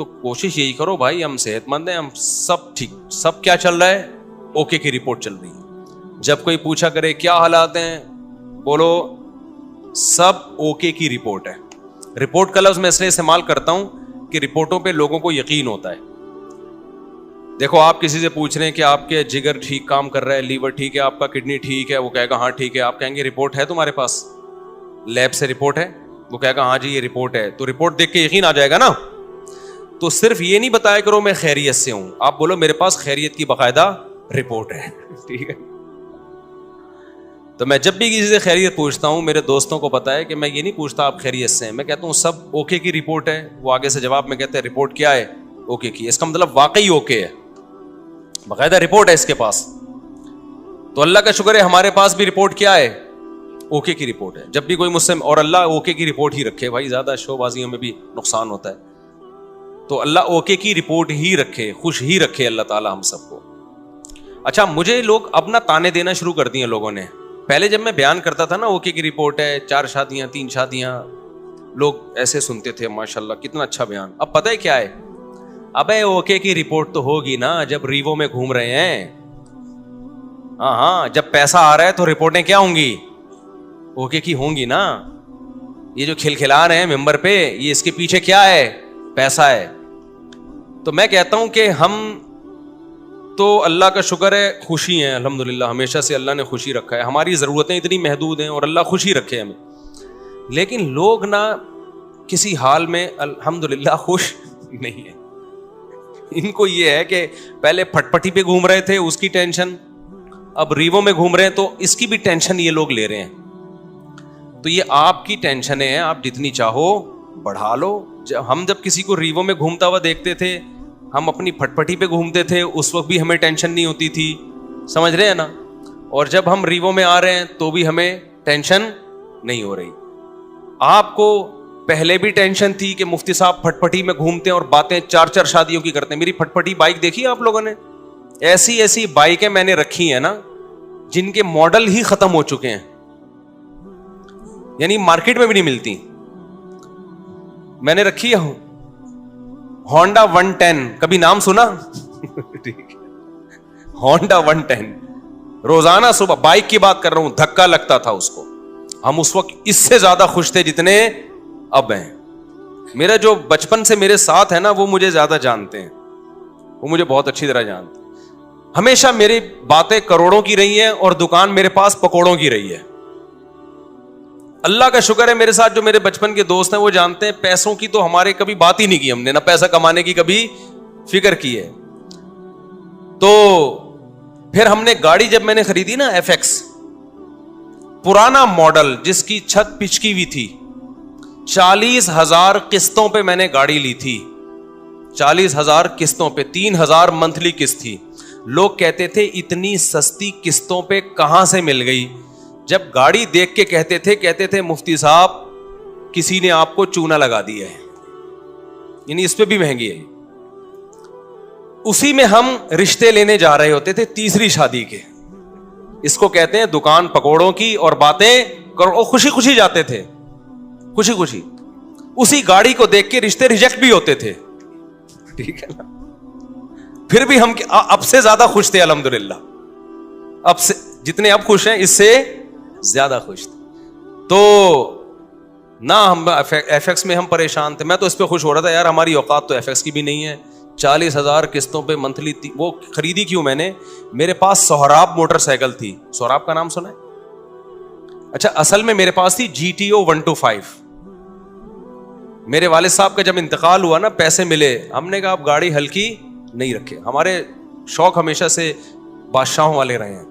تو کوشش یہی کرو بھائی, ہم صحت مند ہیں, ہم سب ٹھیک, سب کیا چل رہا ہے, اوکے کی رپورٹ چل رہی ہے. جب کوئی پوچھا کرے کیا حالات ہیں, بولو سب اوکے کی رپورٹ ہے. رپورٹ کا لفظ میں اس لیے استعمال کرتا ہوں کہ رپورٹوں پہ لوگوں کو یقین ہوتا ہے. دیکھو آپ کسی سے پوچھ رہے ہیں کہ آپ کے جگر ٹھیک کام کر رہا ہے, لیور ٹھیک ہے, آپ کا کڈنی ٹھیک ہے, وہ کہے گا ہاں ٹھیک ہے. آپ کہیں گے رپورٹ ہے تمہارے پاس, لیب سے رپورٹ ہے, وہ کہے گا ہاں جی یہ رپورٹ ہے. تو رپورٹ دیکھ کے یقین آ جائے گا نا. تو صرف یہ نہیں بتایا کرو میں خیریت سے ہوں, آپ بولو میرے پاس خیریت کی باقاعدہ رپورٹ ہے. ٹھیک ہے. تو میں جب بھی کسی سے خیریت پوچھتا ہوں, میرے دوستوں کو پتا ہے کہ میں یہ نہیں پوچھتا آپ خیریت سے ہیں, میں کہتا ہوں سب اوکے کی رپورٹ ہے. وہ آگے سے جواب میں کہتے ہیں رپورٹ کیا ہے, اوکے کی. اس کا مطلب واقعی اوکے ہے, باقاعدہ رپورٹ ہے اس کے پاس. تو اللہ کا شکر ہے ہمارے پاس بھی رپورٹ کیا ہے, اوکے کی رپورٹ ہے. جب بھی کوئی مجھ سے, اور اللہ اوکے کی رپورٹ ہی رکھے بھائی, زیادہ شو بازیوں میں بھی نقصان ہوتا ہے. تو اللہ اوکے کی رپورٹ ہی رکھے, خوش ہی رکھے اللہ تعالیٰ ہم سب کو. اچھا, مجھے لوگ اب نہ تانے دینا شروع کر دیے لوگوں نے. پہلے جب میں بیان کرتا تھا نا اوکے کی رپورٹ ہے, 4 شادیاں 3 شادیاں, لوگ ایسے سنتے تھے ماشاءاللہ کتنا اچھا بیان. اب پتہ ہے کیا ہے, ابے اوکے کی رپورٹ تو ہوگی نا جب ریوو میں گھوم رہے ہیں. ہاں, جب پیسہ آ رہا ہے تو رپورٹیں کیا ہوں گی, اوکے کی ہوں گی نا. یہ جو کھلکھلا رہے ہیں ممبر پہ, یہ اس کے پیچھے کیا ہے, پیسہ ہے. تو میں کہتا ہوں کہ ہم تو اللہ کا شکر ہے خوشی ہیں الحمدللہ, ہمیشہ سے اللہ نے خوشی رکھا ہے. ہماری ضرورتیں اتنی محدود ہیں اور اللہ خوشی رکھے ہمیں. لیکن لوگ نا کسی حال میں الحمدللہ خوش نہیں ہیں. ان کو یہ ہے کہ پہلے پھٹ پٹی پہ گھوم رہے تھے اس کی ٹینشن, اب ریوو میں گھوم رہے ہیں تو اس کی بھی ٹینشن یہ لوگ لے رہے ہیں. تو یہ آپ کی ٹینشنیں ہیں, آپ جتنی چاہو بڑھا لو. ہم جب کسی کو ریوو میں گھومتا ہوا دیکھتے تھے, ہم اپنی پھٹ پٹی پہ گھومتے تھے, اس وقت بھی ہمیں ٹینشن نہیں ہوتی تھی, سمجھ رہے ہیں نا. اور جب ہم ریوو میں آ رہے ہیں تو بھی ہمیں ٹینشن نہیں ہو رہی. آپ کو پہلے بھی ٹینشن تھی کہ مفتی صاحب پھٹ پٹی میں گھومتے ہیں اور باتیں 4 شادیوں کی کرتے ہیں. میری پھٹ پٹی بائک دیکھی آپ لوگوں نے, ایسی بائکیں میں نے رکھی ہیں نا جن کے ماڈل ہی ختم ہو چکے ہیں, یعنی مارکیٹ میں بھی نہیں ملتی. میں نے رکھی ہے ہونڈا 110, کبھی نام سنا؟ ہونڈا 110 روزانہ صبح, بائک کی بات کر رہا ہوں, دھکا لگتا تھا اس کو. ہم اس وقت اس سے زیادہ خوش تھے جتنے اب ہیں. میرا جو بچپن سے میرے ساتھ ہے نا وہ مجھے زیادہ جانتے ہیں, وہ مجھے بہت اچھی طرح جانتے ہیں. ہمیشہ میری باتیں کروڑوں کی رہی ہیں اور دکان میرے پاس پکوڑوں کی رہی ہے. اللہ کا شکر ہے میرے ساتھ جو میرے بچپن کے دوست ہیں وہ جانتے ہیں پیسوں کی تو ہمارے کبھی بات ہی نہیں کی ہم نے, نہ پیسہ کمانے کی کبھی فکر کی ہے. تو پھر ہم نے گاڑی جب میں نے خریدی نا FX, پرانا ماڈل جس کی چھت پچکی ہوئی تھی, 40,000 قسطوں پہ میں نے گاڑی لی تھی. 40,000 قسطوں پہ, 3,000 منتھلی قسط تھی. لوگ کہتے تھے اتنی سستی قسطوں پہ کہاں سے مل گئی. جب گاڑی دیکھ کے کہتے تھے مفتی صاحب کسی نے آپ کو چونا لگا دیا ہے, یعنی اس پہ بھی مہنگی ہے. اسی میں ہم رشتے لینے جا رہے ہوتے تھے تیسری شادی کے. اس کو کہتے ہیں دکان پکوڑوں کی اور باتیں کرو, خوشی خوشی جاتے تھے, خوشی خوشی. اسی گاڑی کو دیکھ کے رشتے ریجیکٹ بھی ہوتے تھے, ٹھیک ہے نا. پھر بھی ہم اب سے زیادہ خوش تھے الحمدللہ, اب سے جتنے اب خوش ہیں اس سے زیادہ خوش تھے. تو نہ ہم FX میں ہم پریشان تھے, میں تو اس پہ خوش ہو رہا تھا یار ہماری اوقات تو FX کی بھی نہیں ہے. 40,000 قسطوں پہ منتھلی, وہ خریدی کیوں میں نے, میرے پاس سہراب موٹر سائیکل تھی. سہراب کا نام سنا ہے؟ اچھا, اصل میں میرے پاس تھی GTO 125. میرے والد صاحب کا جب انتقال ہوا نا, پیسے ملے, ہم نے کہا اب گاڑی ہلکی نہیں رکھے. ہمارے شوق ہمیشہ سے بادشاہوں والے رہے ہیں.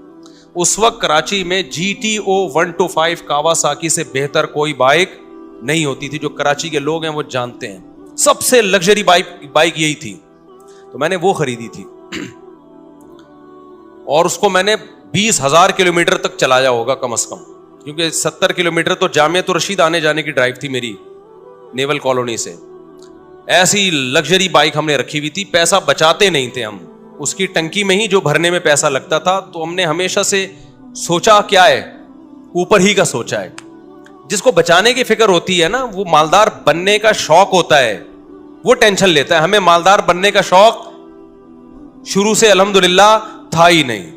اس وقت کراچی میں GTO 125 کاواساکی سے بہتر کوئی بائک نہیں ہوتی تھی. جو کراچی کے لوگ ہیں وہ جانتے ہیں, سب سے لگژری بائک یہی تھی. تو میں نے وہ خریدی تھی اور اس کو میں نے 20,000 کلومیٹر تک چلایا ہوگا کم از کم, کیونکہ 70 کلومیٹر تو جامعۃ الرشید آنے جانے کی ڈرائیو تھی میری نیول کالونی سے. ایسی لگژری بائک ہم نے رکھی ہوئی تھی. پیسہ بچاتے نہیں تھے ہم, اس کی ٹنکی میں ہی جو بھرنے میں پیسہ لگتا تھا. تو ہم نے ہمیشہ سے سوچا کیا ہے, اوپر ہی کا سوچا ہے. جس کو بچانے کی فکر ہوتی ہے نا وہ مالدار بننے کا شوق ہوتا ہے, وہ ٹینشن لیتا ہے. ہمیں مالدار بننے کا شوق شروع سے الحمدللہ تھا ہی نہیں.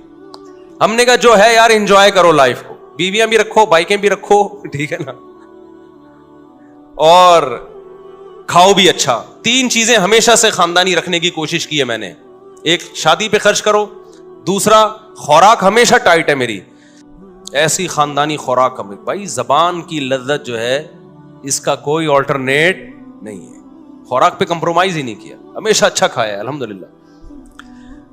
ہم نے کہا جو ہے یار انجوائے کرو لائف کو, بیویاں بھی رکھو, بائکیں بھی رکھو, ٹھیک ہے نا, اور کھاؤ بھی اچھا. 3 چیزیں ہمیشہ سے خاندانی رکھنے کی کوشش کی ہے میں نے. ایک, شادی پہ خرچ کرو. دوسرا, خوراک ہمیشہ ٹائٹ ہے میری, ایسی خاندانی خوراک ہمیں. بھائی زبان کی لذت جو ہے اس کا کوئی آلٹرنیٹ نہیں ہے. خوراک پہ کمپرومائز ہی نہیں کیا, ہمیشہ اچھا کھایا ہے الحمدللہ.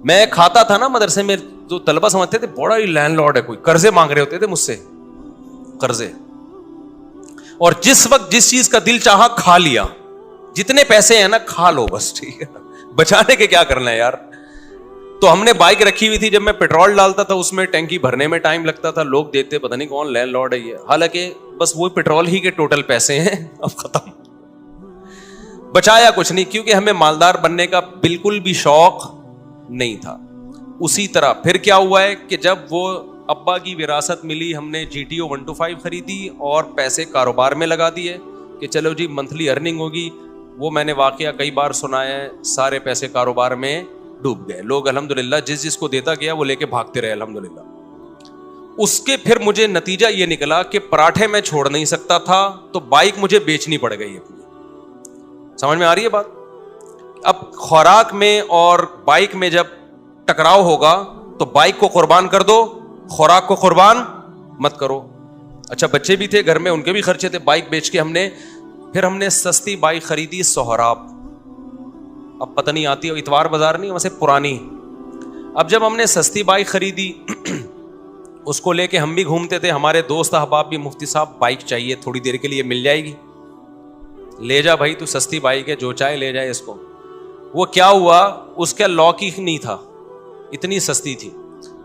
میں کھاتا تھا نا مدرسے میں, جو طلبہ سمجھتے تھے بڑا ہی لینڈ لارڈ ہے, کوئی قرضے مانگ رہے ہوتے تھے مجھ سے, قرضے. اور جس وقت جس چیز کا دل چاہا کھا لیا. جتنے پیسے ہیں نا کھا لو بس, ٹھیک ہے نا, بچانے کے کیا کرنا ہے یار. تو ہم نے بائک رکھی ہوئی تھی, جب میں پیٹرول ڈالتا تھا اس میں ٹینکی بھرنے میں ٹائم لگتا تھا, لوگ دیتے پتہ نہیں کون لینڈ لارڈ ہے یہ, حالانکہ بس وہ پیٹرول ہی کے ٹوٹل پیسے ہیں, اب ختم. بچایا کچھ نہیں, کیونکہ ہمیں مالدار بننے کا بالکل بھی شوق نہیں تھا. اسی طرح پھر کیا ہوا ہے کہ جب وہ ابا کی وراثت ملی, ہم نے GTO 125 خریدی اور پیسے کاروبار میں لگا دیے کہ چلو جی منتھلی ارننگ ہوگی. وہ میں نے واقعہ کئی بار سنایا ہے, سارے پیسے کاروبار میں ڈوب گئے. لوگ الحمدللہ جس کو دیتا گیا وہ لے کے بھاگتے رہے الحمدللہ. اس کے پھر مجھے نتیجہ یہ نکلا کہ پراٹھے میں چھوڑ نہیں سکتا تھا, تو بائک مجھے بیچنی پڑ گئی اپنی. سمجھ میں آ رہی ہے بات؟ اب خوراک میں اور بائک میں جب ٹکراؤ ہوگا تو بائک کو قربان کر دو, خوراک کو قربان مت کرو. اچھا بچے بھی تھے گھر میں, ان کے بھی خرچے تھے. بائک بیچ کے ہم نے سستی بائک خریدی, سہراب. اب پتہ نہیں آتی, اتوار بازار نہیں ویسے پرانی. اب جب ہم نے سستی بائک خریدی اس کو لے کے ہم بھی گھومتے تھے. ہمارے دوست احباب بھی, مفتی صاحب بائک چاہیے تھوڑی دیر کے لیے, مل جائے گی, لے جا بھائی تو سستی بائک ہے, جو چاہے لے جائے اس کو. وہ کیا ہوا, اس کا لاک ہی نہیں تھا, اتنی سستی تھی,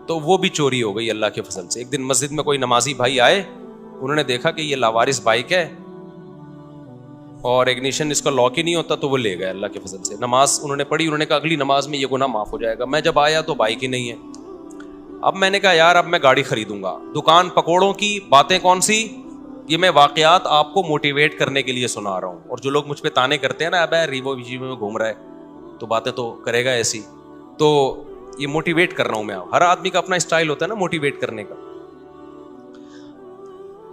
تو وہ بھی چوری ہو گئی اللہ کے فضل سے. ایک دن مسجد میں کوئی نمازی بھائی آئے, انہوں نے دیکھا کہ یہ لاوارث بائک ہے اور اگنیشن اس کا لاک ہی نہیں ہوتا, تو وہ لے گئے اللہ کے فضل سے. نماز انہوں نے پڑھی, انہوں نے کہا اگلی نماز میں یہ گناہ معاف ہو جائے گا. میں جب آیا تو بائک ہی نہیں ہے. اب میں نے کہا یار اب میں گاڑی خریدوں گا. دکان پکوڑوں کی باتیں کون سی, یہ میں واقعات آپ کو موٹیویٹ کرنے کے لیے سنا رہا ہوں. اور جو لوگ مجھ پہ تانے کرتے ہیں نا, اب ریوو میں گھوم رہا ہے تو باتیں تو کرے گا ایسی, تو یہ موٹیویٹ کر رہا ہوں میں. ہر آدمی کا اپنا اسٹائل ہوتا ہے نا موٹیویٹ کرنے کا.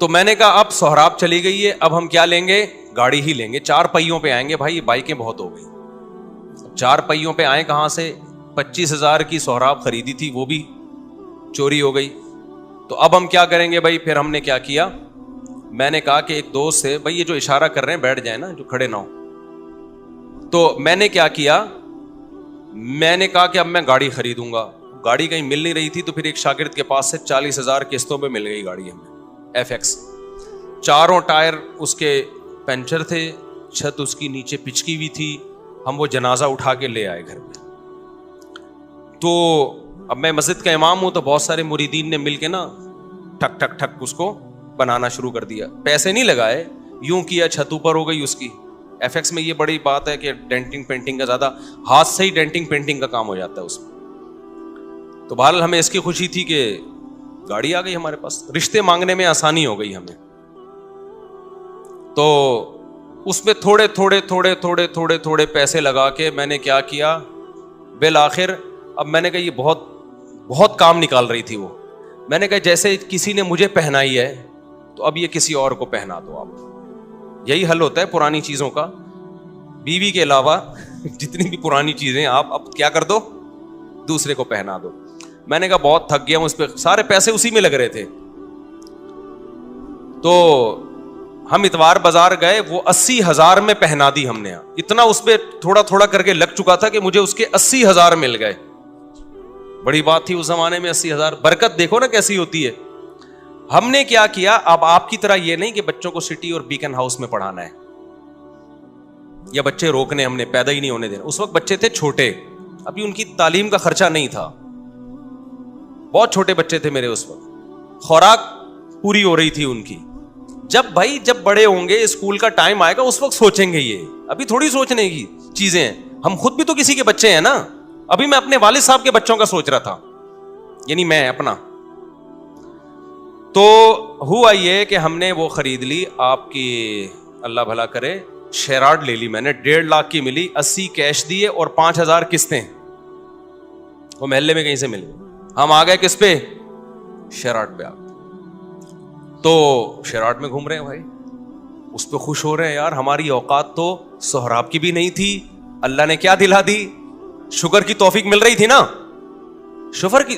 تو میں نے کہا اب سہراب چلی گئی ہے, اب ہم کیا لیں گے, گاڑی ہی لیں گے. 4 پہیوں پہ آئیں گے بھائی, یہ بائکیں بہت ہو گئی. 4 پہیوں پہ آئیں کہاں سے, 25,000 کی سہراب خریدی تھی, وہ بھی چوری ہو گئی. تو اب ہم کیا کریں گے بھائی. پھر ہم نے کیا کیا, میں نے کہا کہ ایک دوست سے, بھائی یہ جو اشارہ کر رہے ہیں بیٹھ جائیں نا, جو کھڑے نہ ہو. تو میں نے کیا کیا, میں نے کہا کہ اب میں گاڑی خریدوں گا. گاڑی کہیں مل نہیں رہی تھی, تو پھر ایک شاگرد کے پاس سے 40,000 قسطوں پہ مل گئی گاڑی ہمیں, FX. 4 ٹائر اس کے پنچر تھے, چھت اس کی نیچے پچکی ہوئی تھی. ہم وہ جنازہ اٹھا کے لے آئے گھر میں. تو اب میں مسجد کا امام ہوں, تو بہت سارے مریدین نے مل کے نا ٹھک ٹھک ٹھک اس کو بنانا شروع کر دیا. پیسے نہیں لگائے, یوں کیا, چھت اوپر ہو گئی اس کی. FX میں یہ بڑی بات ہے کہ ڈینٹنگ پینٹنگ کا زیادہ, ہاتھ سے ہی ڈینٹنگ پینٹنگ کا کام ہو جاتا ہے اس میں. تو بہرحال ہمیں اس کی خوشی تھی کہ گاڑی آ گئی ہمارے پاس, رشتے مانگنے میں آسانی ہو گئی ہمیں. تو اس میں تھوڑے تھوڑے تھوڑے تھوڑے تھوڑے تھوڑے پیسے لگا کے میں نے کیا کیا, بالآخر اب میں نے کہا یہ بہت بہت کام نکال رہی تھی وہ. میں نے کہا جیسے کسی نے مجھے پہنائی ہے تو اب یہ کسی اور کو پہنا دو آپ. یہی حل ہوتا ہے پرانی چیزوں کا. بیوی کے علاوہ جتنی بھی پرانی چیزیں آپ اب کیا کر دو, دوسرے کو پہنا دو. میں نے کہا بہت تھک گیا ہوں اس پہ, سارے پیسے اسی میں لگ رہے تھے. تو ہم اتوار بازار گئے, وہ 80,000 میں پہنا دی ہم نے. اتنا اس پہ تھوڑا تھوڑا کر کے لگ چکا تھا کہ مجھے اس کے 80,000 مل گئے. بڑی بات تھی اس زمانے میں 80,000. برکت دیکھو نا کیسی ہوتی ہے. ہم نے کیا کیا, اب آپ کی طرح یہ نہیں کہ بچوں کو سٹی اور بیکن ہاؤس میں پڑھانا ہے یا بچے روکنے, ہم نے پیدا ہی نہیں ہونے دینا. اس وقت بچے تھے چھوٹے, ابھی ان کی تعلیم کا خرچہ نہیں تھا, بہت چھوٹے بچے تھے میرے اس وقت. خوراک پوری ہو رہی تھی ان کی. جب بڑے ہوں گے, اسکول کا ٹائم آئے گا, اس وقت سوچیں گے. یہ ابھی تھوڑی سوچنے کی چیزیں ہیں. ہم خود بھی تو کسی کے بچے ہیں نا. ابھی میں اپنے والد صاحب کے بچوں کا سوچ رہا تھا, یعنی میں اپنا. تو ہوا یہ کہ ہم نے وہ خرید لی, آپ کی اللہ بھلا کرے, شیراٹ لے لی میں نے, 1.5 لاکھ کی ملی, 80 کیش دیے اور 5,000 قسطیں, وہ محلے میں کہیں سے مل گئے. ہم آ گئے کس پہ, شیراٹ پہ آ گئے. تو شیراٹ میں گھوم رہے ہیں بھائی, اس پہ خوش ہو رہے ہیں یار, ہماری اوقات تو سہراب کی بھی نہیں تھی, اللہ نے کیا دلا دی, شکر کی توفیق مل رہی تھی نا,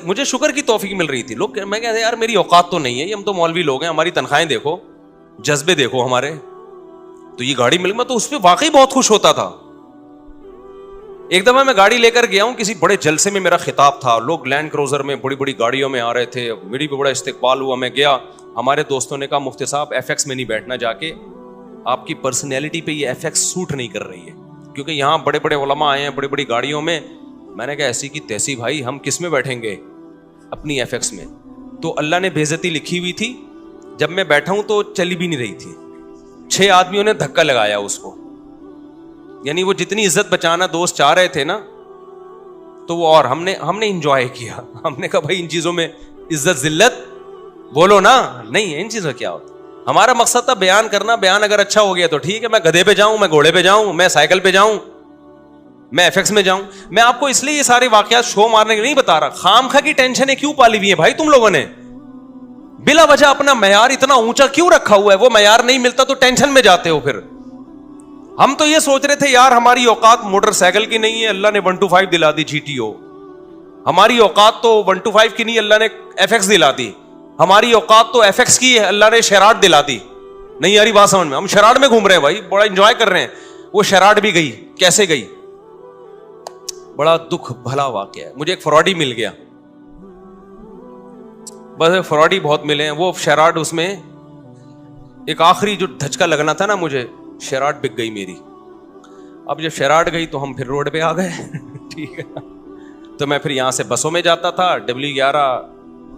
مجھے شکر کی توفیق مل رہی تھی. لوگ میں کہتے ہیں یار میری اوقات تو نہیں ہے, ہم تو مولوی لوگ ہیں, ہماری تنخواہیں دیکھو, جذبے دیکھو ہمارے, تو یہ گاڑی مل گئی. میں تو اس پہ واقعی بہت خوش ہوتا تھا. ایک دفعہ میں گاڑی لے کر گیا ہوں, کسی بڑے جلسے میں میرا خطاب تھا, لوگ لینڈ کروزر میں بڑی بڑی گاڑیوں میں آ رہے تھے, میری بھی بڑا استقبال ہوا. میں گیا, ہمارے دوستوں نے کہا مفتی صاحب ایف ایکس میں نہیں بیٹھنا, جا کے آپ کی پرسنالٹی پہ یہ ایف ایکس سوٹ نہیں کر رہی ہے, کیونکہ یہاں بڑے بڑے علماء آئے ہیں بڑی بڑی گاڑیوں میں. میں نے کہا ایسی کی تیسی بھائی, ہم کس میں بیٹھیں گے, اپنی ایف ایکس میں. تو اللہ نے بےعزتی لکھی ہوئی تھی, جب میں بیٹھا ہوں تو چلی بھی نہیں رہی تھی, 6 آدمیوں نے دھکا لگایا اس کو, یعنی وہ جتنی عزت بچانا دوست چاہ رہے تھے نا, تو وہ, اور ہم نے انجوائے کیا. ہم نے کہا بھائی ان چیزوں میں عزت ذلت بولو نا, نہیں ہے ان چیزوں کیا ہوتا. ہمارا مقصد تھا بیان کرنا, بیان اگر اچھا ہو گیا تو ٹھیک ہے, میں گدھے پہ جاؤں, میں گھوڑے پہ جاؤں, میں سائیکل پہ جاؤں, میں ایف ایکس میں جاؤں. میں آپ کو اس لیے یہ سارے واقعات شو مارنے کے نہیں بتا رہا, خام خواہ کی ٹینشنیں کیوں پالی ہوئی ہیں بھائی تم لوگوں نے, بلا وجہ اپنا معیار اتنا اونچا کیوں رکھا ہوا ہے, وہ معیار نہیں ملتا تو ٹینشن میں جاتے ہو. پھر ہم تو یہ سوچ رہے تھے یار ہماری اوقات موٹر سائیکل کی نہیں ہے, اللہ نے 125 دلا دی GTO. ہماری اوقات تو 125 کی نہیں, اللہ نے ایف ایکس دلا دی. ہماری اوقات تو ایف ایکس کی ہے, اللہ نے شیراٹ دلا دی. نہیں یاری بات سمجھ میں, ہم شیراٹ میں گھوم رہے ہیں بھائی, بڑا انجوائے کر رہے ہیں. وہ شیراٹ بھی گئی, کیسے گئی, بڑا دکھ بھلا واقعہ ہے. مجھے ایک فراڈی مل گیا, بس فراڈی بہت ملے ہیں. وہ شیراٹ, اس میں ایک آخری جو دھچکا لگنا تھا نا مجھے, شیراٹ بک گئی میری. اب جب شیراٹ گئی تو ہم پھر روڈ پہ آ گئے. ٹھیک ہے, تو میں پھر یہاں سے بسوں میں جاتا تھا, W11.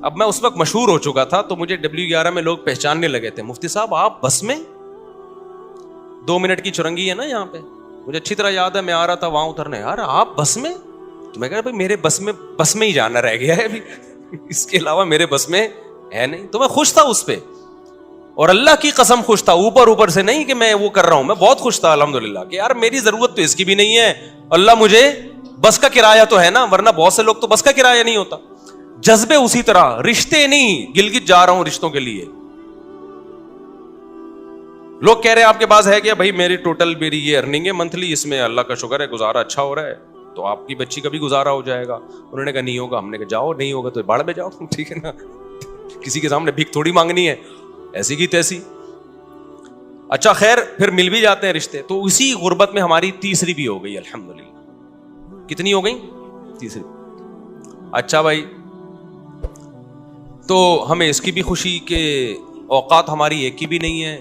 اب میں اس وقت مشہور ہو چکا تھا, تو مجھے W11 میں لوگ پہچاننے لگے تھے, مفتی صاحب آپ بس میں, 2 منٹ کی چرنگی ہے نا یہاں پہ, مجھے اچھی طرح یاد ہے. میں آ رہا تھا وہاں اترنے, یار آپ بس میں, تو میں کہہ رہا بھائی میرے بس میں ہی جانا رہ گیا ہے ابھی, اس کے علاوہ میرے بس میں ہے نہیں. تو میں خوش تھا اس پہ, اور اللہ کی قسم خوش تھا, اوپر سے نہیں کہ میں وہ کر رہا ہوں, میں بہت خوش تھا الحمدللہ کہ یار میری ضرورت تو اس کی بھی نہیں ہے, اللہ مجھے بس کا کرایہ تو ہے نا, ورنہ بہت سے لوگ تو بس کا کرایہ نہیں ہوتا. جذبے اسی طرح, رشتے نہیں, گلگت جا رہا ہوں رشتوں کے لیے. لوگ کہہ رہے ہیں آپ کے پاس ہے کیا, بھائی میری ٹوٹل میری یہ ارننگ ہے منتھلی, اس میں اللہ کا شکر ہے گزارا اچھا ہو رہا ہے, تو آپ کی بچی کا بھی گزارا ہو جائے گا. انہوں نے کہا نہیں ہوگا. ہم نے کہا جاؤ, نہیں ہوگا تو باڑ میں جاؤ. ٹھیک ہے نا, کسی کے سامنے بھیک تھوڑی مانگنی ہے, ایسی کی تیسی. اچھا خیر, پھر مل بھی جاتے ہیں رشتے. تو اسی غربت میں ہماری تیسری بھی ہو گئی الحمدللہ. کتنی ہو گئی, تیسری. اچھا بھائی, تو ہمیں اس کی بھی خوشی کہ اوقات ہماری ایک کی بھی نہیں ہے,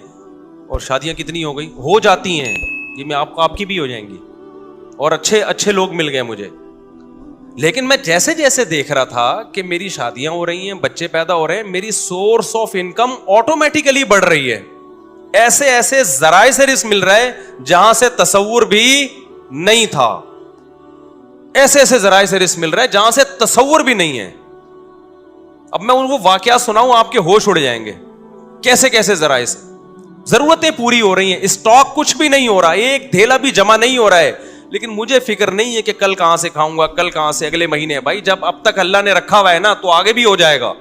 اور شادیاں کتنی ہو گئی, ہو جاتی ہیں یہ, میں آپ کی بھی ہو جائیں گی, اور اچھے لوگ مل گئے مجھے. لیکن میں جیسے جیسے دیکھ رہا تھا کہ میری شادیاں ہو رہی ہیں, بچے پیدا ہو رہے ہیں, میری سورس آف انکم آٹومیٹیکلی بڑھ رہی ہے. ایسے ذرائع سے رزق مل رہا ہے جہاں سے تصور بھی نہیں تھا, ایسے ذرائع سے رزق مل رہا ہے جہاں سے تصور بھی نہیں ہے. اب میں ان کو واقعات سناؤں آپ کے ہوش اڑ جائیں گے, کیسے ذرائع سے ضرورتیں پوری ہو رہی ہیں, اسٹاک کچھ بھی نہیں ہو رہا, ایک دھیلا بھی جمع نہیں ہو رہا ہے. لیکن مجھے فکر نہیں ہے کہ کل کہاں سے کھاؤں گا, کل کہاں سے, اگلے مہینے. بھائی جب اب تک اللہ نے رکھا ہوا ہے نا, تو آگے بھی ہو جائے گا.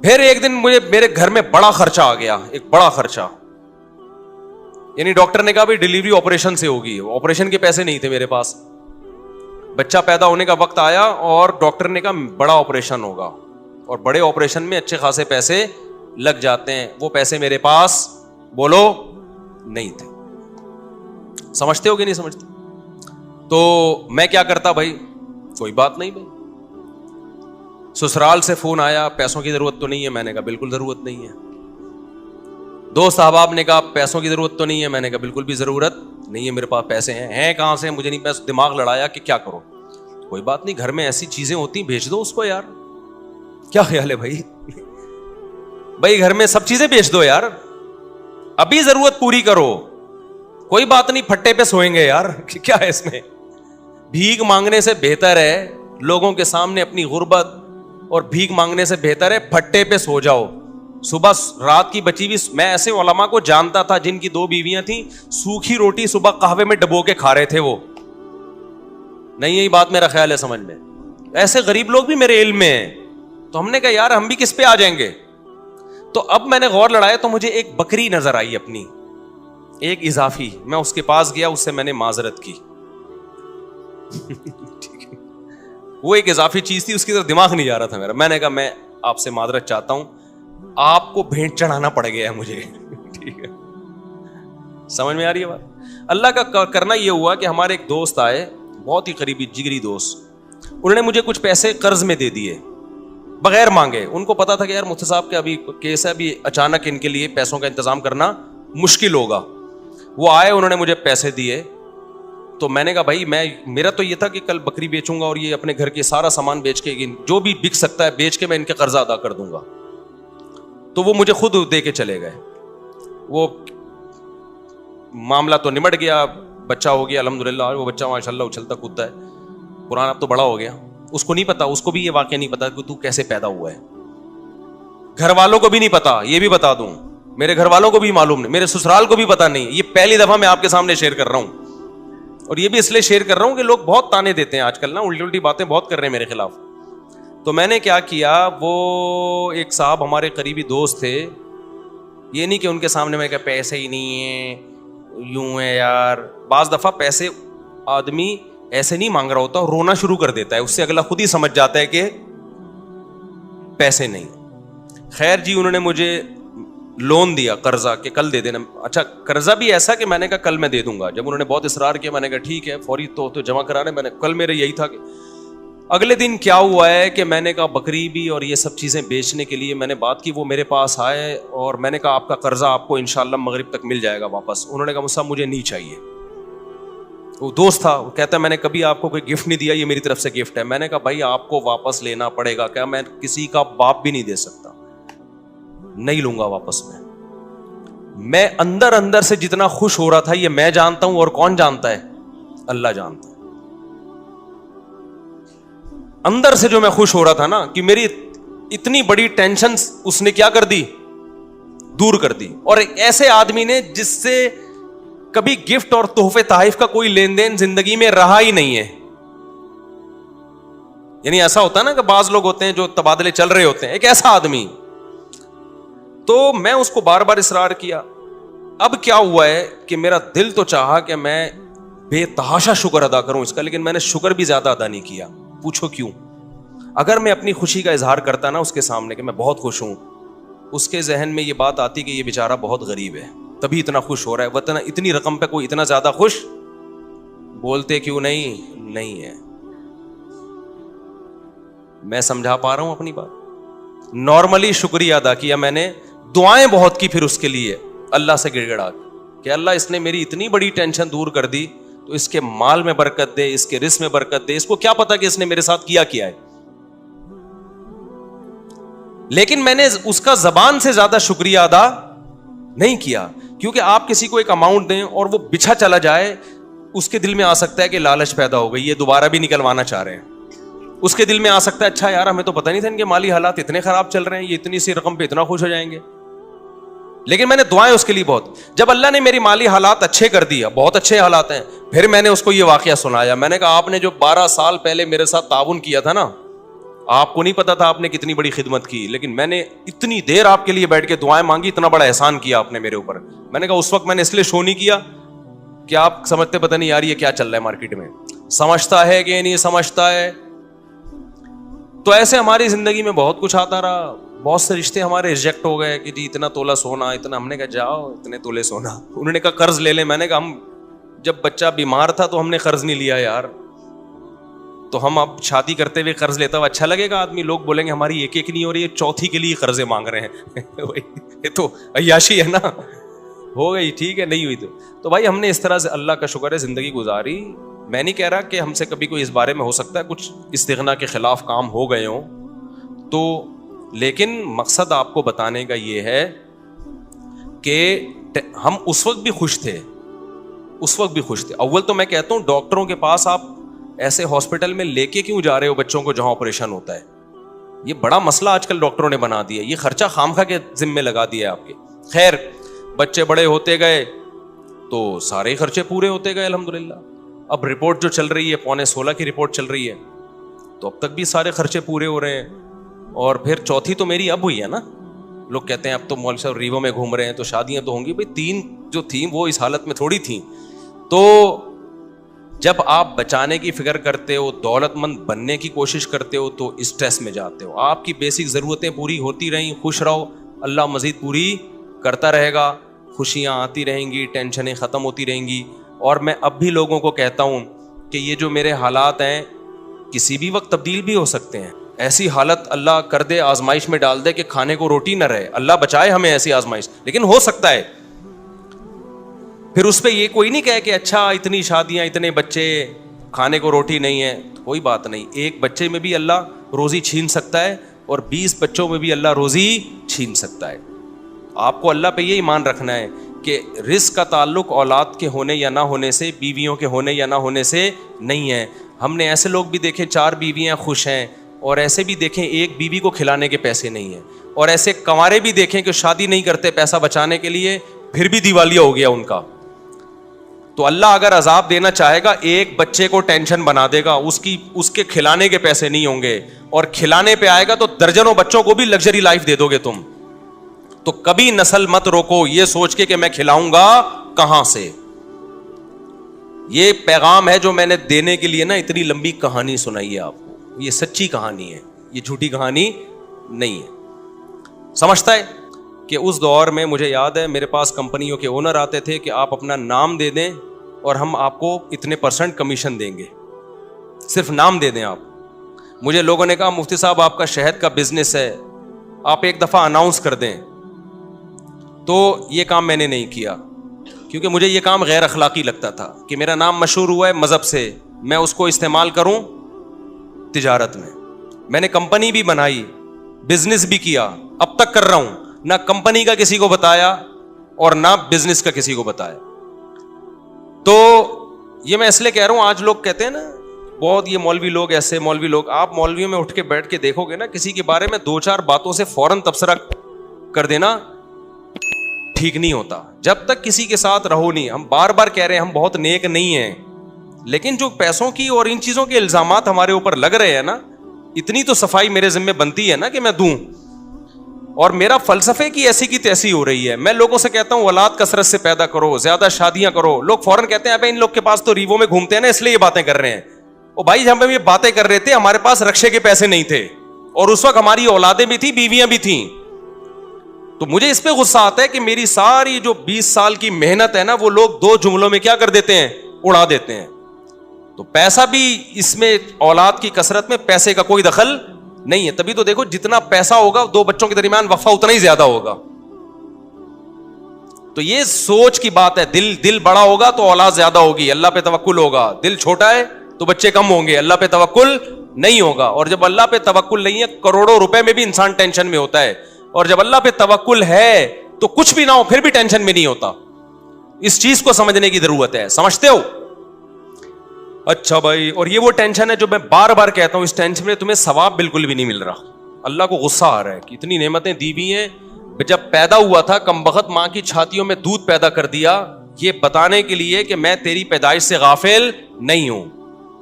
پھر ایک دن مجھے میرے گھر میں بڑا خرچہ آ گیا, ایک بڑا خرچہ, یعنی ڈاکٹر نے کہا بھائی ڈیلیوری آپریشن سے ہوگی. آپریشن کے پیسے نہیں تھے میرے پاس, بچہ پیدا ہونے کا وقت آیا اور ڈاکٹر نے کہا بڑا آپریشن ہوگا, اور بڑے آپریشن میں اچھے خاصے پیسے لگ جاتے ہیں. وہ پیسے میرے پاس بولو نہیں تھے. سمجھتے ہو کہ نہیں سمجھتے؟ تو میں کیا کرتا بھائی, کوئی بات نہیں بھائی. سسرال سے فون آیا, پیسوں کی ضرورت تو نہیں ہے. میں نے کہا بالکل ضرورت نہیں ہے. دوست احباب نے کہا پیسوں کی ضرورت تو نہیں ہے. میں نے کہا بالکل بھی ضرورت نہیں ہے, میرے پاس پیسے ہیں کہاں سے, مجھے نہیں. پیسے دماغ لڑایا کہ کیا کرو. کوئی بات نہیں, گھر میں ایسی چیزیں ہوتی بھیج دو اس کو یار. کیا خیال ہے بھائی, بھائی گھر میں سب چیزیں بیچ دو یار, ابھی ضرورت پوری کرو. کوئی بات نہیں, پھٹے پہ سوئیں گے یار, کیا ہے اس میں. بھیک مانگنے سے بہتر ہے لوگوں کے سامنے اپنی غربت, اور بھیک مانگنے سے بہتر ہے پھٹے پہ سو جاؤ. صبح رات کی بچی ہوئی, میں ایسے علماء کو جانتا تھا جن کی 2 بیویاں تھیں, سوکھی روٹی صبح قہوے میں ڈبو کے کھا رہے تھے وہ. نہیں یہی بات میرا خیال ہے سمجھ میں. ایسے غریب لوگ بھی میرے علم میں ہیں. تو ہم نے کہا یار ہم بھی کس پہ آ جائیں گے. تو اب میں نے غور لڑایا تو مجھے ایک بکری نظر آئی اپنی, ایک اضافی. میں اس کے پاس گیا, اس سے میں نے معذرت کی. وہ ایک اضافی چیز تھی, اس کی طرف دماغ نہیں جا رہا تھا میرا. میں نے کہا میں آپ سے معذرت چاہتا ہوں, آپ کو بھیٹ چڑھانا پڑ گیا ہے مجھے. ٹھیک ہے, سمجھ میں آ رہی ہے بات. اللہ کا کرنا یہ ہوا کہ ہمارے ایک دوست آئے, بہت ہی قریبی جگری دوست. انہوں نے مجھے کچھ پیسے قرض میں دے دیے بغیر مانگے. ان کو پتا تھا کہ یار مفتی صاحب کے ابھی کیس ہے, ابھی اچانک ان کے لیے پیسوں کا انتظام کرنا مشکل ہوگا. وہ آئے, انہوں نے مجھے پیسے دیے. تو میں نے کہا بھائی میرا تو یہ تھا کہ کل بکری بیچوں گا اور یہ اپنے گھر کے سارا سامان بیچ کے, جو بھی بک سکتا ہے بیچ کے میں ان کے قرضہ ادا کر دوں گا. تو وہ مجھے خود دے کے چلے گئے. وہ معاملہ تو نمٹ گیا, بچہ ہو گیا الحمدللہ. وہ بچہ ماشاء اللہ اچھلتا کودتا ہے, قرآن اب تو بڑا ہو گیا. اس کو نہیں پتا, اس کو بھی یہ واقعہ نہیں پتا کہ تو کیسے پیدا ہوا ہے. گھر والوں کو بھی نہیں پتا, یہ بھی بتا دوں, میرے گھر والوں کو بھی معلوم نہیں, میرے سسرال کو بھی پتا نہیں. یہ پہلی دفعہ میں آپ کے سامنے شیئر کر رہا ہوں. اور یہ بھی اس لیے شیئر کر رہا ہوں کہ لوگ بہت تانے دیتے ہیں آج کل نا, الٹی الٹی باتیں بہت کر رہے ہیں میرے خلاف. تو میں نے کیا کیا, وہ ایک صاحب ہمارے قریبی دوست تھے. یہ نہیں کہ ان کے سامنے میں کہا پیسے ہی نہیں ہیں, یوں ہے یار. بعض دفعہ پیسے آدمی ایسے نہیں مانگ رہا ہوتا, رونا شروع کر دیتا ہے, اس سے اگلا خود ہی سمجھ جاتا ہے کہ پیسے نہیں. خیر جی, انہوں نے مجھے لون دیا قرضہ کہ کل دے دینا. اچھا قرضہ بھی ایسا کہ میں نے کہا کل میں دے دوں گا. جب انہوں نے بہت اصرار کیا میں نے کہا ٹھیک ہے, فوری تو جمع کرانے. میں نے کل میرے یہی تھا کہ اگلے دن کیا ہوا ہے کہ میں نے کہا بکری بھی اور یہ سب چیزیں بیچنے کے لیے میں نے بات کی. وہ میرے پاس آئے اور میں نے کہا آپ کا قرضہ آپ کو انشاءاللہ مغرب تک مل جائے گا واپس. انہوں نے کہا مصعب مجھے نہیں چاہیے. وہ دوست تھا, وہ کہتا ہے میں نے کبھی آپ کو کوئی گفٹ نہیں دیا, یہ میری طرف سے گفٹ ہے. میں نے کہا بھائی آپ کو واپس لینا پڑے گا. کیا میں کسی کا باپ بھی نہیں دے سکتا, نہیں لوں گا واپس. میں اندر اندر سے جتنا خوش ہو رہا تھا یہ میں جانتا ہوں, اور کون جانتا ہے, اللہ جانتا ہے. اندر سے جو میں خوش ہو رہا تھا نا کہ میری اتنی بڑی ٹینشن اس نے کیا کر دی, دور کر دی. اور ایک ایسے آدمی نے جس سے کبھی گفٹ اور تحفے تحائف کا کوئی لین دین زندگی میں رہا ہی نہیں ہے. یعنی ایسا ہوتا ہے نا کہ بعض لوگ ہوتے ہیں جو تبادلے چل رہے ہوتے ہیں, ایک ایسا آدمی. تو میں اس کو بار بار اصرار کیا. اب کیا ہوا ہے کہ میرا دل تو چاہا کہ میں بے تحاشا شکر ادا کروں اس کا, لیکن میں نے شکر بھی زیادہ ادا نہیں کیا. پوچھو کیوں؟ اگر میں اپنی خوشی کا اظہار کرتا نا اس کے سامنے کہ میں بہت خوش ہوں, اس کے ذہن میں یہ بات آتی کہ یہ بیچارہ بہت غریب ہے تبھی اتنا خوش ہو رہا ہے, ورنہ اتنی رقم پہ کوئی اتنا زیادہ خوش بولتے کیوں نہیں ہے. میں سمجھا پا رہا ہوں اپنی بات. نارملی شکریہ ادا کیا میں نے, دعائیں بہت کی پھر اس کے لیے اللہ سے گڑ گڑا کہ اللہ اس نے میری اتنی بڑی ٹینشن دور کر دی, تو اس کے مال میں برکت دے, اس کے رزق میں برکت دے. اس کو کیا پتا کہ اس نے میرے ساتھ کیا ہے. لیکن میں نے اس کا زبان سے زیادہ شکریہ ادا نہیں کیا, کیونکہ آپ کسی کو ایک اماؤنٹ دیں اور وہ بچھا چلا جائے, اس کے دل میں آ سکتا ہے کہ لالچ پیدا ہو گئی, یہ دوبارہ بھی نکلوانا چاہ رہے ہیں. اس کے دل میں آ سکتا ہے اچھا یار ہمیں تو پتہ نہیں تھا ان کے مالی حالات اتنے خراب چل رہے ہیں, یہ اتنی سی رقم پہ اتنا خوش ہو جائیں گے. لیکن میں نے دعائیں اس کے لیے بہت. جب اللہ نے میری مالی حالات اچھے کر دیا, بہت اچھے حالات ہیں, پھر میں نے اس کو یہ واقعہ سنایا. میں نے کہا آپ نے جو 12 سال پہلے میرے ساتھ تعاون کیا تھا نا, آپ کو نہیں پتا تھا آپ نے کتنی بڑی خدمت کی, لیکن میں نے اتنی دیر آپ کے لیے بیٹھ کے دعائیں مانگی, اتنا بڑا احسان کیا آپ نے میرے اوپر. میں نے کہا اس وقت میں نے اس لیے شو نہیں کیا کہ آپ سمجھتے پتہ نہیں یار یہ کیا چل رہا ہے مارکیٹ میں, سمجھتا ہے کہ نہیں سمجھتا ہے. تو ایسے ہماری زندگی میں بہت کچھ آتا رہا. بہت سے رشتے ہمارے ریجیکٹ ہو گئے کہ جی اتنا تولہ سونا, اتنا. ہم نے کہا جاؤ اتنے تولے سونا. انہوں نے کہا قرض لے لیں. میں نے کہا ہم جب بچہ بیمار تھا تو ہم نے قرض نہیں لیا یار, تو ہم اب شادی کرتے ہوئے قرض لیتا ہوا اچھا لگے گا آدمی؟ لوگ بولیں گے ہماری ایک نہیں ہو رہی ہے, چوتھی کے لیے قرضے مانگ رہے ہیں. یہ تو عیاشی ہے نا. ہو گئی ٹھیک ہے, نہیں ہوئی تو بھائی ہم نے اس طرح سے اللہ کا شکر ہے زندگی گزاری. میں نہیں کہہ رہا کہ ہم سے کبھی کوئی اس بارے میں ہو سکتا ہے کچھ استغنا کے خلاف کام ہو گئے ہوں تو, لیکن مقصد آپ کو بتانے کا یہ ہے کہ ہم اس وقت بھی خوش تھے, اس وقت بھی خوش تھے. اول تو میں کہتا ہوں ڈاکٹروں کے پاس آپ ایسے ہاسپٹل میں لے کے کیوں جا رہے ہو بچوں کو جہاں آپریشن ہوتا ہے؟ یہ بڑا مسئلہ آج کل ڈاکٹروں نے بنا دیا, یہ خرچہ خامخواہ کے ذمے لگا دیا ہے آپ کے. خیر, بچے بڑے ہوتے گئے تو سارے خرچے پورے ہوتے گئے الحمدللہ. اب رپورٹ جو چل رہی ہے 15.16 کی رپورٹ چل رہی ہے, تو اب تک بھی سارے خرچے پورے ہو رہے ہیں. اور پھر چوتھی تو میری اب ہوئی ہے نا. لوگ کہتے ہیں اب تو مولوی صاحب ریوو میں گھوم رہے ہیں تو شادیاں تو ہوں گی. بھائی 3 جو تھیں وہ اس حالت میں تھوڑی تھیں. تو جب آپ بچانے کی فکر کرتے ہو, دولت مند بننے کی کوشش کرتے ہو, تو اسٹریس میں جاتے ہو. آپ کی بیسک ضرورتیں پوری ہوتی رہیں, خوش رہو, اللہ مزید پوری کرتا رہے گا, خوشیاں آتی رہیں گی, ٹینشنیں ختم ہوتی رہیں گی. اور میں اب بھی لوگوں کو کہتا ہوں کہ یہ جو میرے حالات ہیں کسی بھی وقت تبدیل بھی ہو سکتے ہیں. ایسی حالت اللہ کر دے, آزمائش میں ڈال دے کہ کھانے کو روٹی نہ رہے, اللہ بچائے ہمیں ایسی آزمائش, لیکن ہو سکتا ہے. پھر اس پہ یہ کوئی نہیں کہے کہ اچھا اتنی شادیاں, اتنے بچے, کھانے کو روٹی نہیں ہے. کوئی بات نہیں, ایک بچے میں بھی اللہ روزی چھین سکتا ہے اور 20 بچوں میں بھی اللہ روزی چھین سکتا ہے. آپ کو اللہ پہ یہ ایمان رکھنا ہے کہ رزق کا تعلق اولاد کے ہونے یا نہ ہونے سے, بیویوں کے ہونے یا نہ ہونے سے نہیں ہے. ہم نے ایسے لوگ بھی دیکھے 4 بیویاں خوش ہیں, اور ایسے بھی دیکھیں ایک بیوی کو کھلانے کے پیسے نہیں ہیں, اور ایسے کنوارے بھی دیکھیں کہ شادی نہیں کرتے پیسہ بچانے کے لیے, پھر بھی دیوالیہ ہو گیا ان کا. تو اللہ اگر عذاب دینا چاہے گا ایک بچے کو ٹینشن بنا دے گا, اس کے کھلانے کے پیسے نہیں ہوں گے, اور کھلانے پہ آئے گا تو درجنوں بچوں کو بھی لگژری لائف دے دو گے تم. تو کبھی نسل مت روکو یہ سوچ کے کہ میں کھلاؤں گا کہاں سے. یہ پیغام ہے جو میں نے دینے کے لیے نا اتنی لمبی کہانی سنائی ہے آپ کو. یہ سچی کہانی ہے, یہ جھوٹی کہانی نہیں ہے. سمجھتا ہے کہ اس دور میں مجھے یاد ہے میرے پاس کمپنیوں کے اونر آتے تھے کہ آپ اپنا نام دے دیں اور ہم آپ کو اتنے % کمیشن دیں گے, صرف نام دے دیں آپ. مجھے لوگوں نے کہا مفتی صاحب آپ کا شہد کا بزنس ہے, آپ ایک دفعہ اناؤنس کر دیں. تو یہ کام میں نے نہیں کیا, کیونکہ مجھے یہ کام غیر اخلاقی لگتا تھا کہ میرا نام مشہور ہوا ہے مذہب سے, میں اس کو استعمال کروں تجارت میں. میں نے کمپنی بھی بنائی, بزنس بھی کیا, اب تک کر رہا ہوں, نہ کمپنی کا کسی کو بتایا اور نہ بزنس کا کسی کو بتایا. تو یہ میں اس لیے کہہ رہا ہوں, آج لوگ کہتے ہیں نا بہت یہ مولوی لوگ ایسے, مولوی لوگ, آپ مولویوں میں اٹھ کے بیٹھ کے دیکھو گے نا کسی کے بارے میں 2-4 باتوں سے فوراً تبصرہ کر دینا ٹھیک نہیں ہوتا. جب تک کسی کے ساتھ رہو نہیں, ہم بار بار کہہ رہے ہیں ہم بہت نیک نہیں ہیں, لیکن جو پیسوں کی اور ان چیزوں کے الزامات ہمارے اوپر لگ رہے ہیں نا, اتنی تو صفائی میرے ذمہ بنتی ہے نا کہ میں دوں. اور میرا فلسفے کی ایسی کی تیسی ہو رہی ہے. میں لوگوں سے کہتا ہوں اولاد کثرت سے پیدا کرو, زیادہ شادیاں کرو. لوگ فوراً کہتے ہیں ابے ان لوگ کے پاس تو ریوو میں گھومتے ہیں نا اس لیے یہ باتیں کر رہے ہیں. او بھائی جب ہم یہ باتیں کر رہے تھے ہمارے پاس رکشے کے پیسے نہیں تھے, اور اس وقت ہماری اولادیں بھی تھیں, بیویاں بھی تھیں. تو مجھے اس پہ غصہ آتا ہے کہ میری ساری جو 20 سال کی محنت ہے نا وہ لوگ 2 جملوں میں کیا کر دیتے ہیں, اڑا دیتے ہیں. تو پیسہ بھی اس میں, اولاد کی کثرت میں پیسے کا کوئی دخل نہیں ہے. تبھی تو دیکھو جتنا پیسہ ہوگا 2 بچوں کے درمیان وفا اتنا ہی زیادہ ہوگا. تو یہ سوچ کی بات ہے. دل بڑا ہوگا تو اولاد زیادہ ہوگی, اللہ پہ توکل ہوگا. دل چھوٹا ہے تو بچے کم ہوں گے, اللہ پہ توکل نہیں ہوگا. اور جب اللہ پہ توکل نہیں ہے کروڑوں روپے میں بھی انسان ٹینشن میں ہوتا ہے, اور جب اللہ پہ توکل ہے تو کچھ بھی نہ ہو پھر بھی ٹینشن میں نہیں ہوتا. اس چیز کو سمجھنے کی ضرورت ہے. سمجھتے ہو؟ اچھا بھائی, اور یہ وہ ٹینشن ہے جو میں بار بار کہتا ہوں, اس ٹینشن میں تمہیں ثواب بالکل بھی نہیں مل رہا. اللہ کو غصہ آ رہا ہے کہ اتنی نعمتیں دی ہوئی ہیں, جب پیدا ہوا تھا کمبخت ماں کی چھاتیوں میں دودھ پیدا کر دیا, یہ بتانے کے لیے کہ میں تیری پیدائش سے غافل نہیں ہوں,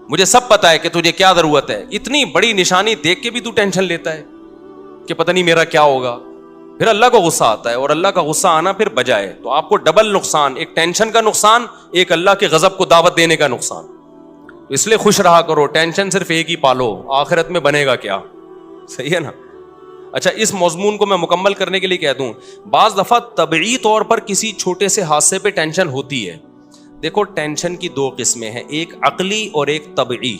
مجھے سب پتا ہے کہ تجھے کیا ضرورت ہے. اتنی بڑی نشانی دیکھ کے بھی تو ٹینشن لیتا ہے کہ پتہ نہیں میرا کیا ہوگا. پھر اللہ کو غصہ آتا ہے, اور اللہ کا غصہ آنا پھر بجائے تو آپ کو ڈبل نقصان, ایک ٹینشن کا نقصان, ایک اللہ کے غضب کو دعوت دینے کا نقصان. اس لیے خوش رہا کرو, ٹینشن صرف ایک ہی پالو, آخرت میں بنے گا کیا. صحیح ہے نا. اچھا, اس مضمون کو میں مکمل کرنے کے لیے کہہ دوں, بعض دفعہ طبعی طور پر کسی چھوٹے سے حادثے پہ ٹینشن ہوتی ہے. دیکھو ٹینشن کی 2 قسمیں ہیں, ایک عقلی اور ایک طبعی.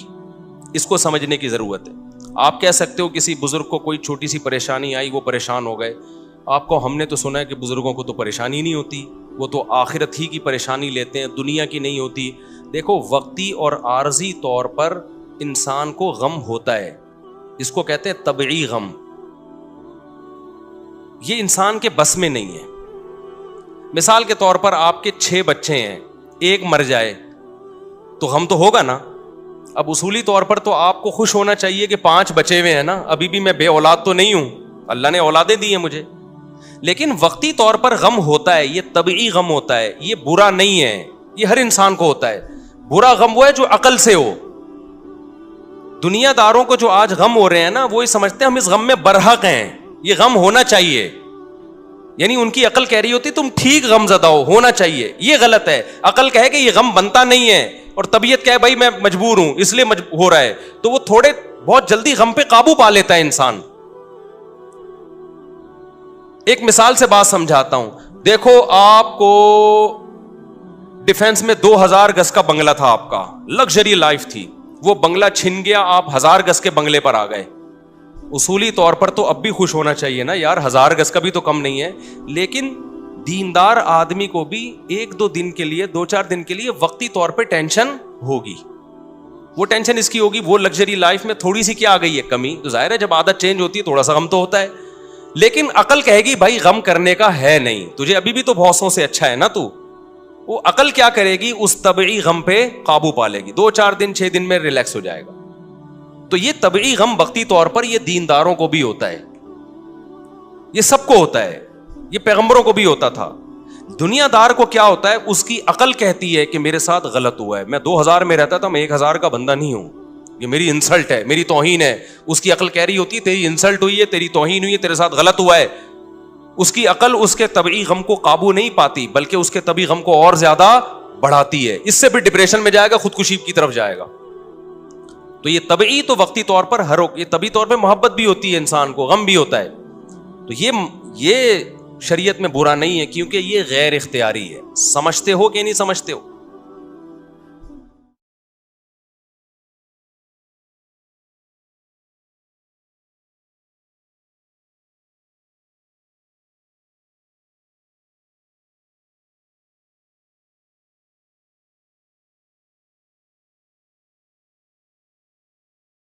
اس کو سمجھنے کی ضرورت ہے. آپ کہہ سکتے ہو کسی بزرگ کو کوئی چھوٹی سی پریشانی آئی, وہ پریشان ہو گئے. آپ کو ہم نے تو سنا ہے کہ بزرگوں کو تو پریشانی نہیں ہوتی, وہ تو آخرت ہی کی پریشانی لیتے ہیں, دنیا کی نہیں ہوتی. دیکھو وقتی اور عارضی طور پر انسان کو غم ہوتا ہے, اس کو کہتے ہیں طبعی غم. یہ انسان کے بس میں نہیں ہے. مثال کے طور پر آپ کے 6 بچے ہیں, ایک مر جائے تو غم تو ہوگا نا, اب اصولی طور پر تو آپ کو خوش ہونا چاہیے کہ 5 بچے ہوئے ہیں نا, ابھی بھی میں بے اولاد تو نہیں ہوں, اللہ نے اولادیں دی ہیں مجھے, لیکن وقتی طور پر غم ہوتا ہے, یہ طبعی غم ہوتا ہے, یہ برا نہیں ہے, یہ ہر انسان کو ہوتا ہے. برا غم وہ ہے جو عقل سے ہو. دنیا داروں کو جو آج غم ہو رہے ہیں نا, وہ یہ سمجھتے ہیں ہم اس غم میں برحق ہیں, یہ غم ہونا چاہیے, یعنی ان کی عقل کہہ رہی ہوتی تم ٹھیک غم زدہ ہونا چاہیے. یہ غلط ہے. عقل کہے کہ یہ غم بنتا نہیں ہے, اور طبیعت کہے بھائی میں مجبور ہوں اس لیے ہو رہا ہے, تو وہ تھوڑے بہت جلدی غم پہ قابو پا لیتا ہے انسان. ایک مثال سے بات سمجھاتا ہوں. دیکھو آپ کو ڈیفنس میں 2000 گز کا بنگلہ تھا, آپ کا لگژری لائف تھی, وہ بنگلہ چھن گیا, آپ 1000 گز کے بنگلے پر آ گئے. اصولی طور پر تو اب بھی خوش ہونا چاہیے نا یار, 1000 گز کا بھی تو کم نہیں ہے. لیکن دیندار آدمی کو بھی 1-2 دن کے لیے, 2-4 دن کے لیے وقتی طور پہ ٹینشن ہوگی. وہ ٹینشن اس کی ہوگی, وہ لگژری لائف میں تھوڑی سی کیا آ گئی ہے کمی, تو ظاہر ہے جب عادت چینج ہوتی ہے تھوڑا سا غم تو ہوتا ہے. لیکن عقل کہے گی بھائی غم کرنے کا ہے نہیں, تجھے ابھی بھی تو بہتوں سے اچھا ہے نا تو. وہ عقل کیا کرے گی, اس طبعی غم پہ قابو پا لے گی, 2-4 دن 6 دن میں ریلیکس ہو جائے گا. تو یہ طبعی غم وقتی طور پر یہ دینداروں کو بھی ہوتا ہے, یہ سب کو ہوتا ہے, یہ پیغمبروں کو بھی ہوتا تھا. دنیا دار کو کیا ہوتا ہے, اس کی عقل کہتی ہے کہ میرے ساتھ غلط ہوا ہے, میں 2000 میں رہتا تھا, میں 1000 کا بندہ نہیں ہوں, یہ میری انسلٹ ہے, میری توہین ہے. اس کی عقل کہہ رہی ہوتی ہے تیری انسلٹ ہوئی ہے, تیری توہین ہوئی ہے, تیرے ساتھ غلط ہوا ہے. اس کی عقل اس کے طبعی غم کو قابو نہیں پاتی, بلکہ اس کے طبعی غم کو اور زیادہ بڑھاتی ہے. اس سے بھی ڈپریشن میں جائے گا, خودکشی کی طرف جائے گا. تو یہ طبعی تو وقتی طور پر یہ طبعی طور پہ محبت بھی ہوتی ہے انسان کو, غم بھی ہوتا ہے. تو یہ شریعت میں برا نہیں ہے, کیونکہ یہ غیر اختیاری ہے. سمجھتے ہو کہ نہیں سمجھتے ہو؟